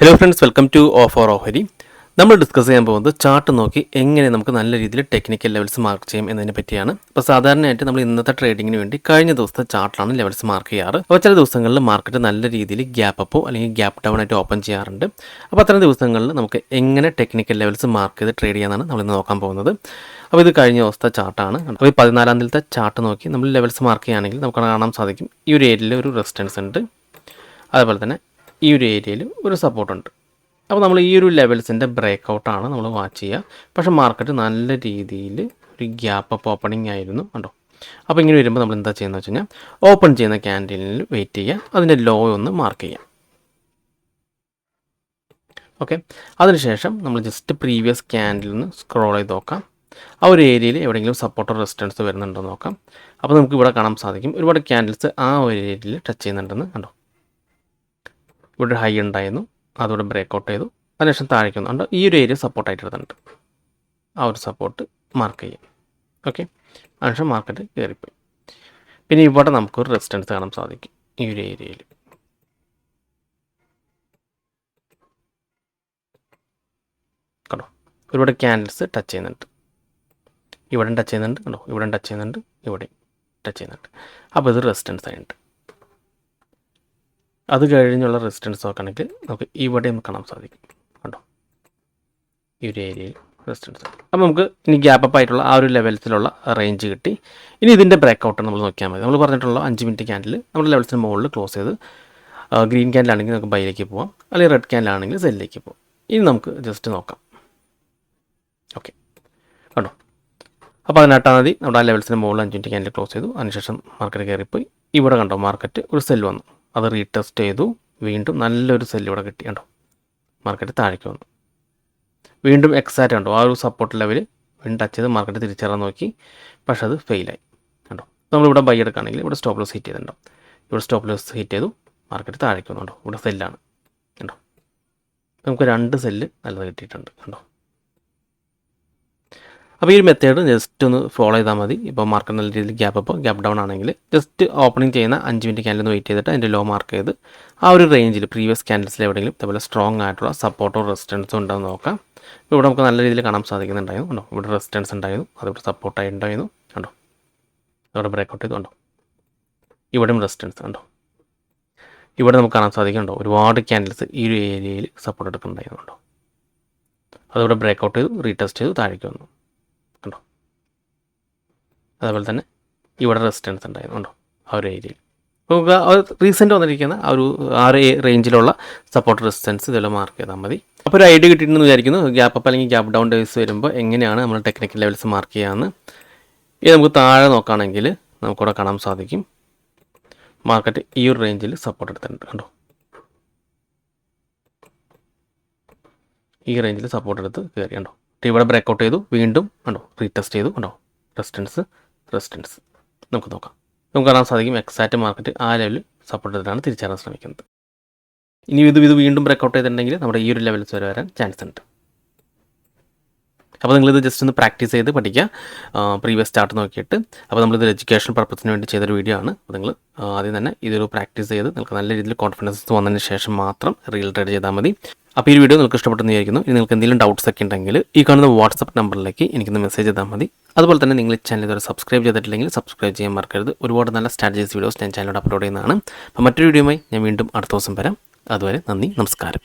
Hello friends, welcome to offer ഓഹരി. നമ്മൾ discuss ചെയ്യാൻ പോകുന്നത് ചാർട്ട് നോക്കി എങ്ങനെ നമുക്ക് നല്ല രീതിയിൽ ടെക്നിക്കൽ ലെവൽസ് മാർക്ക് ചെയ്യാം എന്നതിനെ പറ്റിയാണ്. അപ്പോൾ സാധാരണയായിട്ട് നമ്മൾ ഇന്നത്തെ ട്രേഡിങ്ങിന് വേണ്ടി കഴിഞ്ഞ ദിവസത്തെ ചാർട്ടിലാണ് ലെവൽസ് മാർക്ക് ചെയ്യാറ്. അപ്പോൾ ചില ദിവസങ്ങളിൽ മാർക്കറ്റ് നല്ല രീതിയിൽ ഗ്യാപ്പ് അപ്പോ അല്ലെങ്കിൽ ഗ്യാപ്പ് ഡൗൺ ആയിട്ട് ഓപ്പൺ ചെയ്യാറുണ്ട്. അപ്പോൾ അത്തരം ദിവസങ്ങളിൽ നമുക്ക് എങ്ങനെ ടെക്നിക്കൽ ലെവൽസ് മാർക്ക് ചെയ്ത് ട്രേഡ് ചെയ്യാനാണ് നമ്മൾ ഇന്ന് നോക്കാൻ പോകുന്നത്. അപ്പോൾ ഇത് കഴിഞ്ഞ ദിവസത്തെ ചാർട്ടാണ്. അപ്പോൾ ഈ 14 തീയതിയിലത്തെ ചാർട്ട് നോക്കി നമ്മൾ ലെവൽസ് മാർക്ക് ചെയ്യുകയാണെങ്കിൽ നമുക്ക് കാണാൻ സാധിക്കും ഈ ഒരു ഏരിയയിൽ ഒരു റെസിസ്റ്റൻസ് ഉണ്ട്, അതുപോലെ തന്നെ ഈ ഒരു ഏരിയയിൽ ഒരു സപ്പോർട്ടുണ്ട്. അപ്പോൾ നമ്മൾ ഈ ഒരു ലെവൽസിൻ്റെ ബ്രേക്ക് ഔട്ടാണ് നമ്മൾ വാച്ച് ചെയ്യുക. പക്ഷേ മാർക്കറ്റ് നല്ല രീതിയിൽ ഒരു ഗ്യാപ്പ് അപ്പ് ഓപ്പണിംഗ് ആയിരുന്നു കണ്ടോ. അപ്പോൾ ഇങ്ങനെ വരുമ്പോൾ നമ്മൾ എന്താ ചെയ്യുന്നത് വെച്ച് കഴിഞ്ഞാൽ ഓപ്പൺ ചെയ്യുന്ന ക്യാൻഡിലിൽ വെയിറ്റ് ചെയ്യുക, അതിൻ്റെ ലോ ഒന്ന് മാർക്ക് ചെയ്യാം. ഓക്കെ, അതിനുശേഷം നമ്മൾ ജസ്റ്റ് പ്രീവിയസ് ക്യാൻഡിൽ നിന്ന് സ്ക്രോൾ ചെയ്ത് നോക്കാം. ആ ഒരു ഏരിയയിൽ എവിടെയെങ്കിലും സപ്പോർട്ടോ റെസിസ്റ്റൻസ് വരുന്നുണ്ടോ എന്ന് നോക്കാം. അപ്പോൾ നമുക്ക് ഇവിടെ കാണാൻ സാധിക്കും ഒരുപാട് ക്യാൻഡിൽസ് ആ ഒരു ഏരിയയിൽ ടച്ച് ചെയ്യുന്നുണ്ടെന്ന് കണ്ടോ. ഇവിടെ ഹൈ ഉണ്ടായിരുന്നു, അതോടെ ബ്രേക്ക് ഔട്ട് ചെയ്തു, അതിനുശേഷം താഴേക്ക് വന്നുണ്ട്. ഈ ഒരു ഏരിയ സപ്പോർട്ടായിട്ട് എടുത്തിട്ടുണ്ട്, ആ ഒരു സപ്പോർട്ട് മാർക്ക് ചെയ്യാം. ഓക്കെ, അതിനുശേഷം മാർക്കറ്റ് കയറിപ്പോയി. പിന്നെ ഇവിടെ നമുക്കൊരു റെസിസ്റ്റൻസ് കാണാൻ സാധിക്കും ഈ ഒരു ഏരിയയിൽ. കണ്ടോ, ഒരുപാട് ക്യാൻഡിൽസ് ടച്ച് ചെയ്യുന്നുണ്ട്, ഇവിടെ ടച്ച് ചെയ്യുന്നുണ്ട് കണ്ടോ, ഇവിടെ ടച്ച് ചെയ്യുന്നുണ്ട്, ഇവിടെ ടച്ച് ചെയ്യുന്നുണ്ട്. അപ്പോൾ ഇത് റെസിസ്റ്റൻസ് ആയിട്ട്. അത് കഴിഞ്ഞുള്ള റെസിസ്റ്റൻസ് നോക്കുകയാണെങ്കിൽ നമുക്ക് ഇവിടെ കാണാൻ സാധിക്കും കണ്ടോ, ഈ ഒരു ഏരിയയിൽ റെസിസ്റ്റൻസ്. അപ്പോൾ നമുക്ക് ഇനി ഗ്യാപ്പ് അപ്പ് ആയിട്ടുള്ള ആ ഒരു ലെവൽസിലുള്ള റേഞ്ച് കിട്ടി. ഇനി ഇതിൻ്റെ ബ്രേക്ക് ഔട്ട് നമ്മൾ നോക്കിയാൽ മതി. നമ്മൾ പറഞ്ഞിട്ടുള്ള 5 മിനിറ്റ് ക്യാൻഡിൽ നമ്മുടെ ലെവൽസിന് മുകളിൽ ക്ലോസ് ചെയ്ത് ഗ്രീൻ ക്യാൻഡിലാണെങ്കിൽ നമുക്ക് ബൈയിലേക്ക് പോവാം, അല്ലെങ്കിൽ റെഡ് ക്യാൻഡിലാണെങ്കിൽ സെല്ലിലേക്ക് പോവാം. ഇനി നമുക്ക് ജസ്റ്റ് നോക്കാം. ഓക്കെ കണ്ടോ, അപ്പോൾ 18-ാം തീയതി നമ്മുടെ ആ ലെവൽസിന് മുകളിൽ 5 മിനിറ്റ് ക്യാൻഡിൽ ക്ലോസ് ചെയ്തു, അതിനുശേഷം മാർക്കറ്റ് കയറിപ്പോയി. ഇവിടെ കണ്ടോ മാർക്കറ്റ് ഒരു സെല്ല് വന്നു, അത് റീടെസ്റ്റ് ചെയ്തു, വീണ്ടും നല്ലൊരു സെല്ല് ഇവിടെ കിട്ടി കണ്ടോ, മാർക്കറ്റ് താഴേക്ക് വന്നു. വീണ്ടും എക്സാക്റ്റ് കണ്ടോ, ആ ഒരു സപ്പോർട്ട് ലെവൽ വീണ്ടും ടച്ച് ചെയ്ത് മാർക്കറ്റ് തിരിച്ചറിയാൻ നോക്കി, പക്ഷേ അത് ഫെയിലായി കണ്ടോ. നമ്മളിവിടെ ബൈ എടുക്കുകയാണെങ്കിൽ ഇവിടെ സ്റ്റോപ്പ് ലോസ് ഹിറ്റ് ചെയ്തിട്ടുണ്ടോ, ഇവിടെ സ്റ്റോപ്പ് ലോസ് ഹിറ്റ് ചെയ്തു, മാർക്കറ്റ് താഴേക്ക് വന്നുണ്ടോ, ഇവിടെ സെല്ലാണ് കണ്ടോ. നമുക്ക് 2 സെല്ല് നല്ലത് കിട്ടിയിട്ടുണ്ട് കണ്ടോ. അപ്പോൾ ഈ ഒരു മെത്തേഡ് ജസ്റ്റ് ഒന്ന് ഫോളോ ചെയ്താൽ മതി. ഇപ്പോൾ മാർക്കറ്റ് നല്ല രീതിയിൽ ഗ്യാപ്പ് അപ്പോൾ ഗ്യാപ്പ് ഡൗൺ ആണെങ്കിൽ ജസ്റ്റ് ഓപ്പണിംഗ് ചെയ്യുന്ന 5 മിനിറ്റ് ക്യാൻഡിൽ ഒന്ന് വെയിറ്റ് ചെയ്തിട്ട് അതിൻ്റെ ലോ മാർക്ക് ചെയ്ത് ആ ഒരു റേഞ്ചിൽ പ്രീവിയസ് ക്യാൻഡിൽസിൽ എവിടെയെങ്കിലും ഇതേപോലെ സ്ട്രോങ് ആയിട്ടുള്ള സപ്പോർട്ടോ റെസിസ്റ്റൻസോ ഉണ്ടെന്ന് നോക്കാം. ഇപ്പോൾ ഇവിടെ നമുക്ക് നല്ല രീതിയിൽ കാണാൻ സാധിക്കുന്നുണ്ടായിരുന്നു കണ്ടോ, ഇവിടെ റെസിസ്റ്റൻസ് ഉണ്ടായിരുന്നു, അതിവിടെ സപ്പോർട്ടായി ഉണ്ടായിരുന്നു കണ്ടോ, ഇവിടെ ബ്രേക്ക് ഔട്ട് ചെയ്തു കണ്ടോ, ഇവിടെയും റെസിസ്റ്റൻസ് കണ്ടോ. ഇവിടെ നമുക്ക് കാണാൻ സാധിക്കുന്നുണ്ടോ ഒരുപാട് ക്യാൻഡിൽസ് ഈ ഒരു ഏരിയയിൽ സപ്പോർട്ട് എടുക്കുന്നുണ്ടായിരുന്നു കണ്ടോ, അതിവിടെ ബ്രേക്ക് ഔട്ട് ചെയ്തു, റീടെസ്റ്റ് ചെയ്തു, താഴേക്ക് വന്നു കണ്ടോ. അതേപോലെ തന്നെ ഇവിടെ റെസിസ്റ്റൻസ് ഉണ്ടായിരുന്നു കണ്ടോ, ആ ഒരു ഏരിയയിൽ. നമുക്ക് റീസെൻ്റ് വന്നിരിക്കുന്ന ആ ഒരു റേഞ്ചിലുള്ള സപ്പോർട്ട് റെസിസ്റ്റൻസ് ഇതെല്ലാം മാർക്ക് ചെയ്താൽ മതി. അപ്പോൾ ഒരു ഐഡിയ കിട്ടിയിട്ടുണ്ടെന്ന് വിചാരിക്കുന്നു. ഗ്യാപ്പ് അപ്പ് അല്ലെങ്കിൽ ഗ്യാപ്പ് ഡൗൺ ഡേയ്സ് വരുമ്പോൾ എങ്ങനെയാണ് നമ്മൾ ടെക്നിക്കൽ ലെവൽസ് മാർക്ക് ചെയ്യാമെന്ന്. ഇത് നമുക്ക് താഴെ നോക്കുകയാണെങ്കിൽ നമുക്കിവിടെ കാണാൻ സാധിക്കും മാർക്കറ്റ് ഈ ഒരു റേഞ്ചിൽ സപ്പോർട്ട് എടുത്തിട്ടുണ്ട് കണ്ടോ, ഈ റേഞ്ചിൽ സപ്പോർട്ട് എടുത്ത് കയറി കണ്ടോ. ഇവിടെ ബ്രേക്ക് ഔട്ട് ചെയ്തു, വീണ്ടും കണ്ടോ റീടെസ്റ്റ് ചെയ്തു കണ്ടോ, റെസിസ്റ്റൻസ് നമുക്ക് നോക്കാം. നമുക്ക് കാണാൻ സാധിക്കും എക്സാക്റ്റ് മാർക്കറ്റ് ആ ലെവലിൽ സപ്പോർട്ട് ചെയ്തിട്ടാണ് തിരിച്ചറിയാൻ ശ്രമിക്കുന്നത്. ഇനി ഇത് വീണ്ടും ബ്രേക്ക് ഔട്ട് ചെയ്തിട്ടുണ്ടെങ്കിൽ നമ്മുടെ ഈ ഒരു ലെവൽസ് വരെ വരാൻ ചാൻസ് ഉണ്ട്. അപ്പോൾ നിങ്ങളിത് ജസ്റ്റ് ഒന്ന് പ്രാക്ടീസ് ചെയ്ത് പഠിക്കുക, പ്രീവിയസ് ചാർട്ട് നോക്കിയിട്ട്. അപ്പോൾ നമ്മളിത് എഡ്യൂക്കേഷൻ പർപ്പസിന് വേണ്ടി ചെയ്തൊരു വീഡിയോ ആണ്. അപ്പോൾ നിങ്ങൾ ആദ്യം തന്നെ ഇതൊരു പ്രാക്ടീസ് ചെയ്ത് നിങ്ങൾക്ക് നല്ല രീതിയിൽ കോൺഫിഡൻസ് വന്നതിന് ശേഷം മാത്രം റിയൽ ട്രേഡ് ചെയ്താൽ മതി. അപ്പോൾ ഈ വീഡിയോ നിങ്ങൾക്ക് ഇഷ്ടപ്പെട്ടെന്ന് വിചാരിക്കുന്നു. ഇനി നിങ്ങൾക്ക് എന്തെങ്കിലും ഡൗട്ട്സ് ഒക്കെ ഉണ്ടെങ്കിൽ ഈ കാണുന്ന വാട്സപ്പ് നമ്പറിലേക്ക് എനിക്കൊന്ന് മെസ്സേജ് ചെയ്താൽ മതി. അതുപോലെ തന്നെ നിങ്ങൾ ഈ ചാനൽ ഇതുവരെ സബ്സ്ക്രൈബ് ചെയ്തിട്ടില്ലെങ്കിൽ സബ്സ്ക്രൈബ് ചെയ്യാൻ മറക്കരുത്. ഒരുപാട് നല്ല സ്ട്രാറ്റജീസ് വീഡിയോസ് ഞാൻ ചാനലിലൂടെ അപ്ലോഡ് ചെയ്യുന്നതാണ്. അപ്പോൾ മറ്റൊരു വീഡിയോയുമായി ഞാൻ വീണ്ടും അടുത്ത ദിവസം വരാം. അതുവരെ നന്ദി, നമസ്കാരം.